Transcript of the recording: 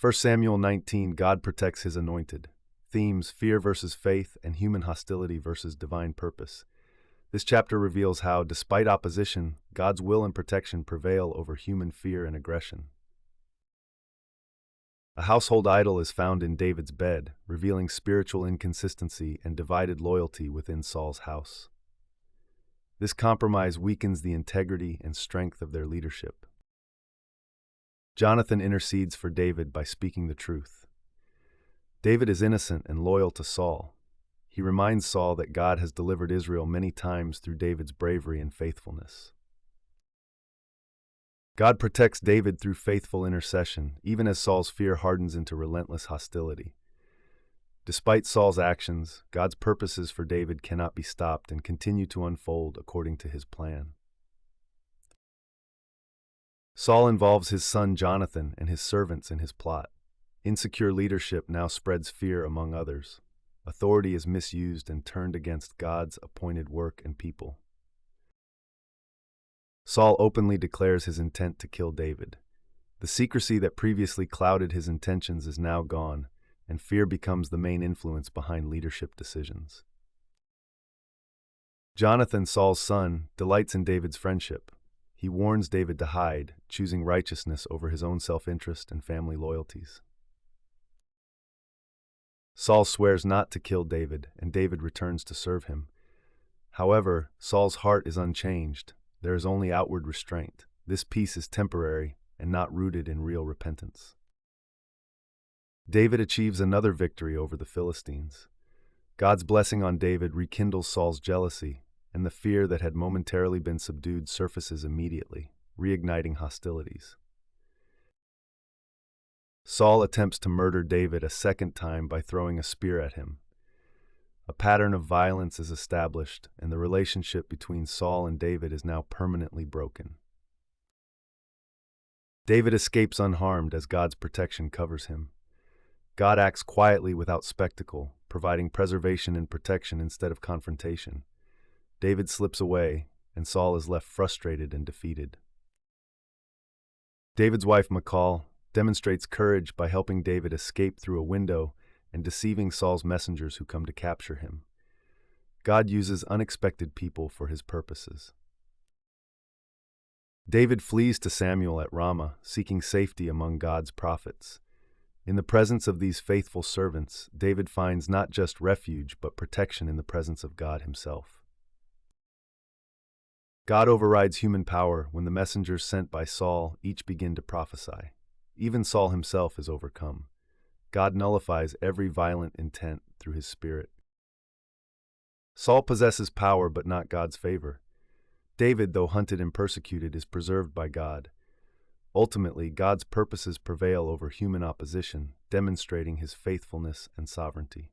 1 Samuel 19, God protects his anointed. Themes: fear versus faith and human hostility versus divine purpose. This chapter reveals how, despite opposition, God's will and protection prevail over human fear and aggression. A household idol is found in David's bed, revealing spiritual inconsistency and divided loyalty within Saul's house. This compromise weakens the integrity and strength of their leadership. Jonathan intercedes for David by speaking the truth. David is innocent and loyal to Saul. He reminds Saul that God has delivered Israel many times through David's bravery and faithfulness. God protects David through faithful intercession, even as Saul's fear hardens into relentless hostility. Despite Saul's actions, God's purposes for David cannot be stopped and continue to unfold according to his plan. Saul involves his son Jonathan and his servants in his plot. Insecure leadership now spreads fear among others. Authority is misused and turned against God's appointed work and people. Saul openly declares his intent to kill David. The secrecy that previously clouded his intentions is now gone, and fear becomes the main influence behind leadership decisions. Jonathan, Saul's son, delights in David's friendship. He warns David to hide, choosing righteousness over his own self-interest and family loyalties. Saul swears not to kill David, and David returns to serve him. However, Saul's heart is unchanged. There is only outward restraint. This peace is temporary and not rooted in real repentance. David achieves another victory over the Philistines. God's blessing on David rekindles Saul's jealousy, and the fear that had momentarily been subdued surfaces immediately, reigniting hostilities. Saul attempts to murder David a second time by throwing a spear at him. A pattern of violence is established, and the relationship between Saul and David is now permanently broken. David escapes unharmed as God's protection covers him. God acts quietly without spectacle, providing preservation and protection instead of confrontation. David slips away, and Saul is left frustrated and defeated. David's wife, Michal, demonstrates courage by helping David escape through a window and deceiving Saul's messengers who come to capture him. God uses unexpected people for his purposes. David flees to Samuel at Ramah, seeking safety among God's prophets. In the presence of these faithful servants, David finds not just refuge but protection in the presence of God himself. God overrides human power when the messengers sent by Saul each begin to prophesy. Even Saul himself is overcome. God nullifies every violent intent through his spirit. Saul possesses power but not God's favor. David, though hunted and persecuted, is preserved by God. Ultimately, God's purposes prevail over human opposition, demonstrating his faithfulness and sovereignty.